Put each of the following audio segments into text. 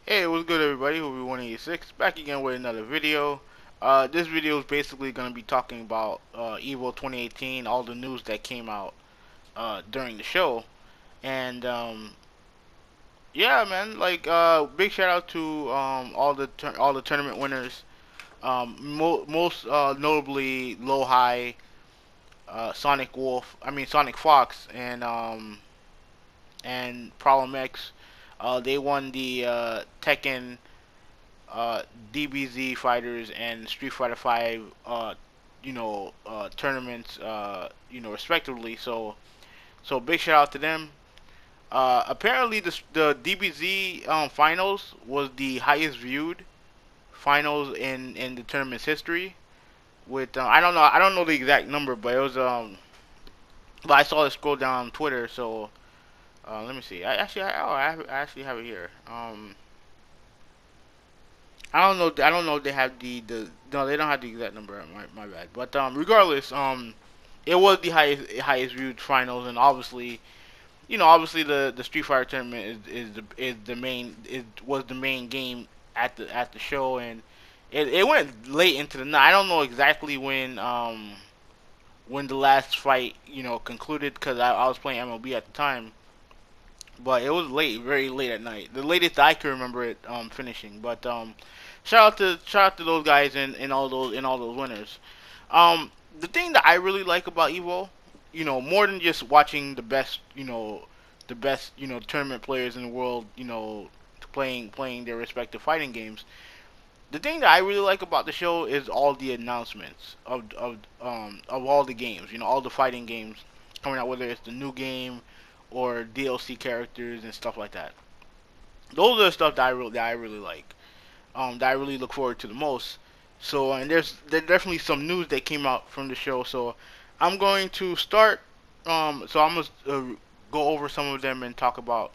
Hey, what's good everybody? Who be 186 back again with another video. This video is basically going to be talking about EVO 2018, all the news that came out during the show, and yeah, man, like big shout out to all the tournament winners. Most notably, Low High, Sonic Fox, and Problem X. They won the Tekken DBZ fighters and Street Fighter 5 tournaments respectively. So big shout out to them. Apparently the DBZ finals was the highest viewed finals in the tournament's history. With I don't know the exact number, but it was but I saw it scroll down on Twitter. So let me see. I actually have it here. I don't know if they have the no, they don't have the exact number. My bad. But regardless, it was the highest viewed finals, and obviously, obviously the Street Fighter tournament is the main was the main game at the show, and it went late into the night. I don't know exactly when the last fight concluded because I was playing MLB at the time, but it was late, very late at night. The latest I can remember it finishing. But shout out to those guys and all those winners. The thing that I really like about Evo, more than just watching the best tournament players in the world, playing their respective fighting games. The thing that I really like about the show is all the announcements of all the games, all the fighting games coming out, whether it's the new game or DLC characters and stuff like that. Those are the stuff that I really like. That I really look forward to the most. So and there's definitely some news that came out from the show. So I'm going to start. So I'm gonna go over some of them and talk about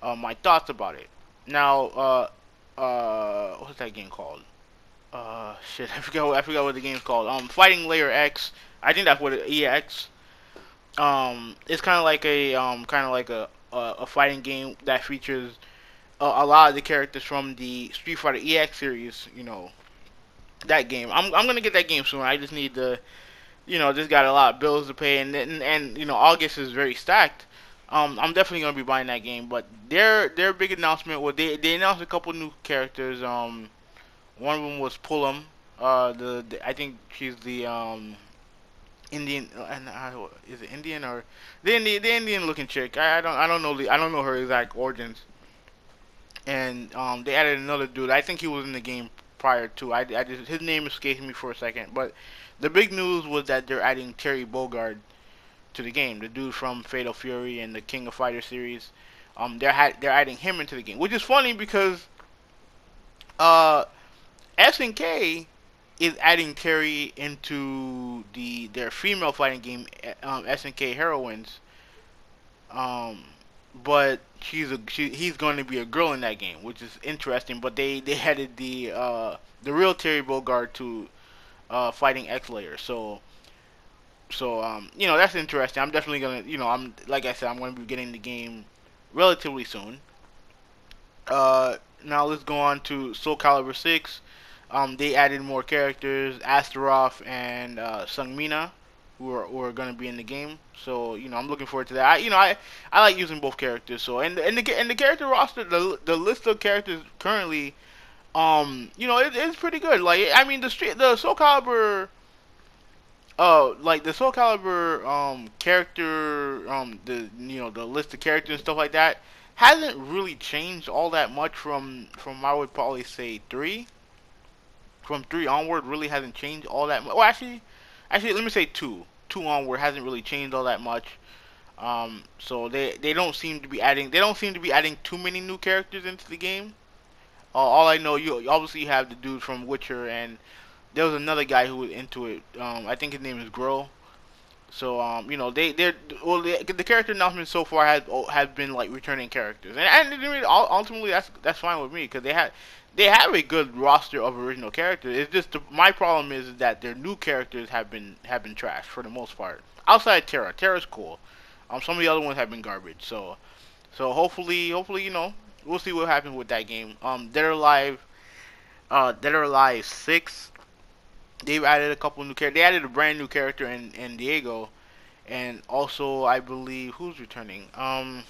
my thoughts about it. Now, what's that game called? Shit, I forgot what the game's called. Fighting Layer X. I think that's what EX. It's kind of like a fighting game that features a lot of the characters from the Street Fighter EX series. That game. I'm gonna get that game soon. I just need to, just got a lot of bills to pay, and August is very stacked. I'm definitely gonna be buying that game. But their big announcement was they announced a couple new characters. One of them was Pullum. The I think she's the Indian, and is it Indian or the Indian looking chick? I don't know her exact origins. And they added another dude. I think he was in the game prior to. I just his name escaped me for a second. But the big news was that they're adding Terry Bogard to the game, the dude from Fatal Fury and the King of Fighters series. They're adding him into the game, which is funny because uh SNK is adding Terry into their female fighting game, SNK Heroines. Um, but he's going to be a girl in that game, which is interesting. But they added the real Terry Bogard to fighting X Layer. So that's interesting. I'm definitely gonna I'm like I said, I'm going to be getting the game relatively soon. Now let's go on to Soul Calibur 6. They added more characters, Astaroth and Sungmina, who are going to be in the game. So I'm looking forward to that. I like using both characters. So and the character roster, the list of characters currently, it's pretty good. Like I mean the Soul Calibur. Like the Soul Calibur character, the list of characters and stuff like that hasn't really changed all that much from I would probably say three. From three onward, really hasn't changed all that much. Well, actually, let me say two. Two onward hasn't really changed all that much. So they don't seem to be adding too many new characters into the game. All I know, you obviously have the dude from Witcher, and there was another guy who was into it. I think his name is Grow. So they're well the character announcements so far has been like returning characters, and ultimately that's fine with me because they have a good roster of original characters. It's just my problem is that their new characters have been trashed for the most part. Outside Terra's cool. Some of the other ones have been garbage. So hopefully we'll see what happens with that game. Dead or Alive 6. They've added a couple new characters. They added a brand new character in Diego, and also I believe who's returning. I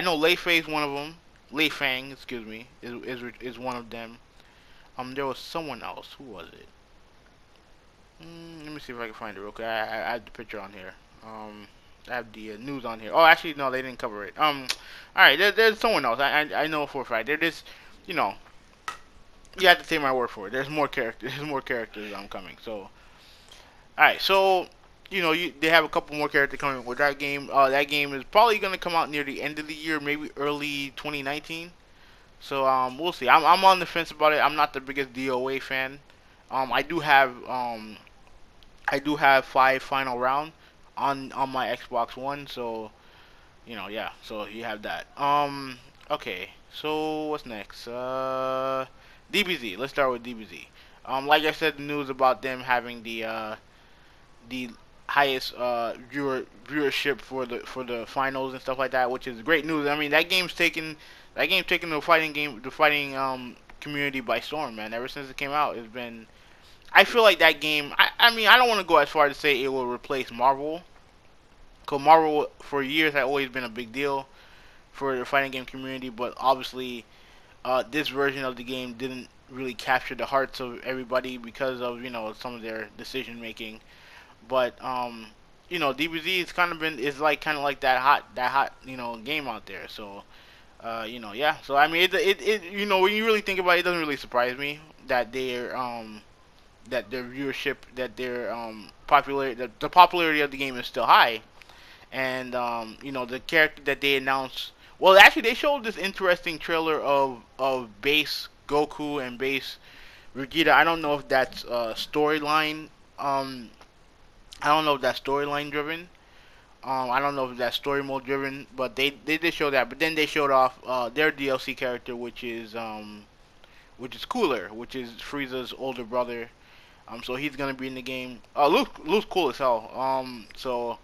know Lei Fei is one of them. Lei Fang, excuse me, is one of them. There was someone else. Who was it? Let me see if I can find it real quick. I have the picture on here. I have the news on here. Oh, actually, no, they didn't cover it. All right, there's someone else. I know for a fact. They're just, you know, you have to take my word for it. There's more characters. There's more characters coming. So, all right, so they have a couple more characters coming with that game. That game is probably gonna come out near the end of the year, maybe early 2019. So we'll see. I'm on the fence about it. I'm not the biggest DOA fan. I do have 5 final round on my Xbox One, so yeah. So you have that. Okay. So what's next? DBZ. Let's start with DBZ. Like I said, the news about them having the highest viewership for the finals and stuff like that, which is great news. I mean, that game's taken the fighting community by storm, man. Ever since it came out, it's been. I feel like that game. I mean, I don't want to go as far as to say it will replace Marvel, because Marvel for years had always been a big deal for the fighting game community, but obviously this version of the game didn't really capture the hearts of everybody because of some of their decision making. But DBZ is kind of like that hot game out there. So yeah. So I mean, when you really think about it, it doesn't really surprise me that their viewership, that their the popularity of the game is still high, and the character that they announced. Well, actually, they showed this interesting trailer of base Goku and base Vegeta. I don't know if that's storyline. I don't know if that's storyline driven. I don't know if that's story mode driven, but they did show that. But then they showed off their DLC character, which is Cooler, which is Frieza's older brother. So he's gonna be in the game. Luke's cool as hell. So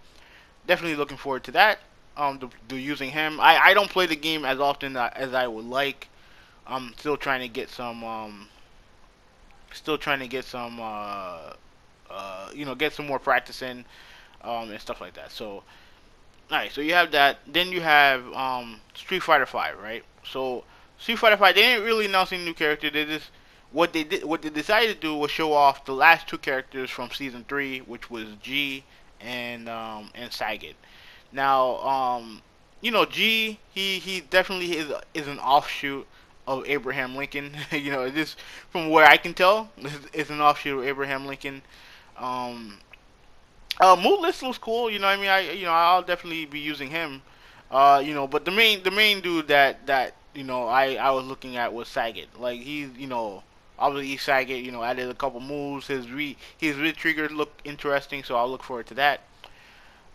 definitely looking forward to that. To using him. I don't play the game as often as I would like. I'm still trying to get some. Still trying to get some. Get some more practice in. And stuff like that. So, alright. So you have that. Then you have Street Fighter 5, right? So Street Fighter 5. They didn't really announce any new character. They just what they decided to do was show off the last 2 characters from season 3, which was G and Sagat. Now, G, he definitely is an offshoot of Abraham Lincoln. Just from where I can tell, it's an offshoot of Abraham Lincoln. Mootless looks cool. I mean, I'll definitely be using him. But the main dude that I was looking at was Sagat. Like he's obviously Sagat. Added a couple moves. His re-trigger look interesting, so I'll look forward to that.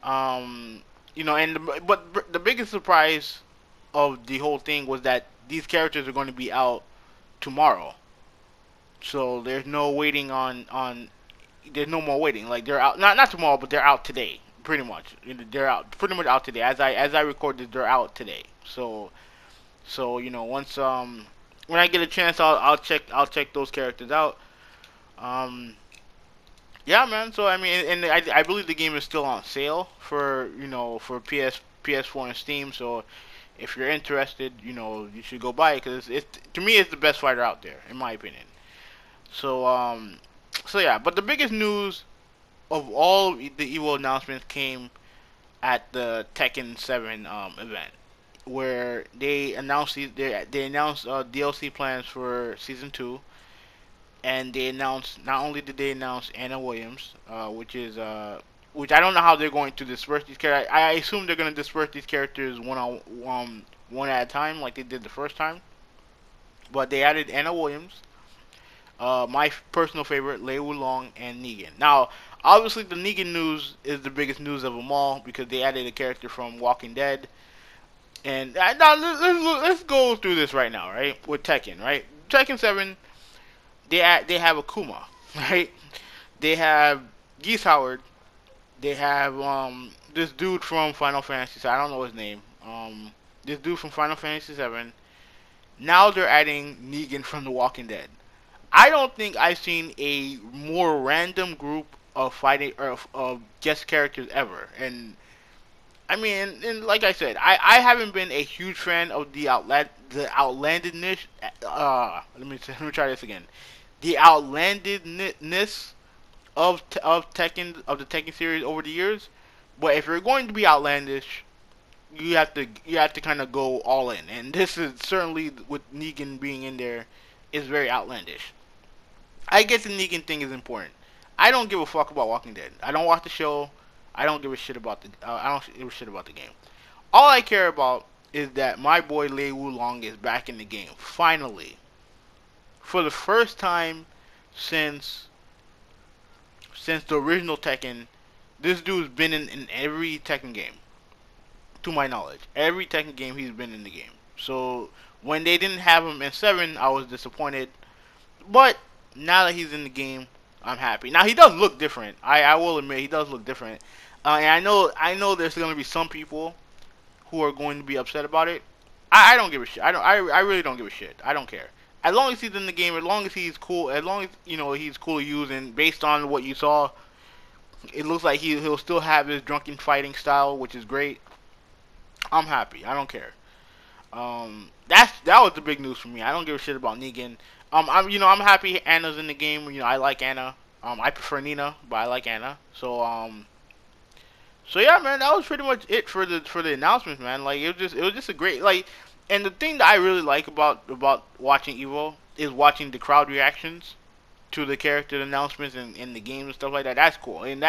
But the biggest surprise of the whole thing was that these characters are going to be out tomorrow. So there's no waiting on there's no more waiting. Like they're out not tomorrow, but they're out today. Pretty much, they're out pretty much out today. As I record this, they're out today. So once when I get a chance, I'll check those characters out. Um, yeah, man. So I mean, and I believe the game is still on sale for PS4 and Steam. So if you're interested, you should go buy it because it's to me it's the best fighter out there in my opinion. So so yeah, but the biggest news of all the EVO announcements came at the Tekken 7 event, where they announced they announced DLC plans for season 2, and they announced not only did they announce Anna Williams, which I don't know how they're going to disperse these characters. I assume they're going to disperse these characters one at a time, like they did the first time. But they added Anna Williams, my personal favorite, Lei Wulong, and Negan. Now, obviously, the Negan news is the biggest news of them all because they added a character from Walking Dead. And now let's go through this right now, right? With Tekken, right? Tekken 7, they have Akuma, right? They have Geese Howard. They have this dude from Final Fantasy. I don't know his name. This dude from Final Fantasy 7. Now they're adding Negan from The Walking Dead. I don't think I've seen a more random group of fighting or of guest characters ever. And I mean, and like I said, I haven't been a huge fan of the outlandedness. Let me try this again. The outlandedness of the Tekken series over the years. But if you're going to be outlandish, you have to kind of go all in. And this is certainly with Negan being in there is very outlandish. I get the Negan thing is important. I don't give a fuck about Walking Dead. I don't watch the show. I don't give a shit about the. I don't give a shit about the game. All I care about is that my boy Lei Wulong is back in the game finally, for the first time since the original Tekken. This dude's been in every Tekken game, to my knowledge. Every Tekken game he's been in the game. So when they didn't have him in 7, I was disappointed. But now that he's in the game, I'm happy. Now he does look different. I will admit he does look different. And I know there's gonna be some people who are going to be upset about it. I don't give a shit. I really don't give a shit. I don't care. As long as he's in the game, as long as he's cool, as long as he's cool to use, and based on what you saw, it looks like he'll still have his drunken fighting style, which is great. I'm happy. I don't care. That was the big news for me. I don't give a shit about Negan. I'm happy Anna's in the game. I like Anna. I prefer Nina, but I like Anna. So yeah, man, that was pretty much it for the announcements, man. Like it was just a great and the thing that I really like about watching EVO is watching the crowd reactions to the character announcements and in the games and stuff like that. That's cool, and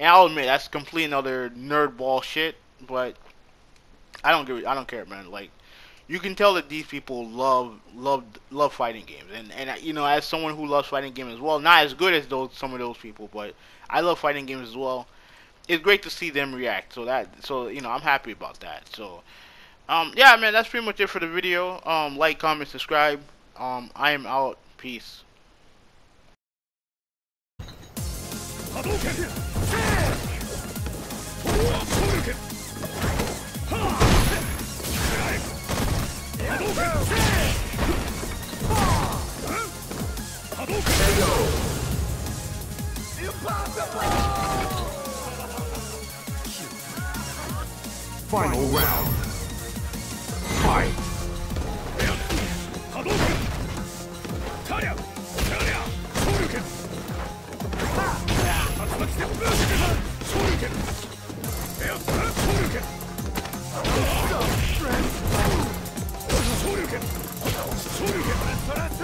I'll admit that's complete another nerd ball shit, but I don't care, man. Like you can tell that these people love fighting games, and as someone who loves fighting games as well, not as good as some of those people, but I love fighting games as well. It's great to see them react. So I'm happy about that. So yeah, man, that's pretty much it for the video. Like, comment, subscribe. I am out. Peace. Final round. Fight. Shoryuken.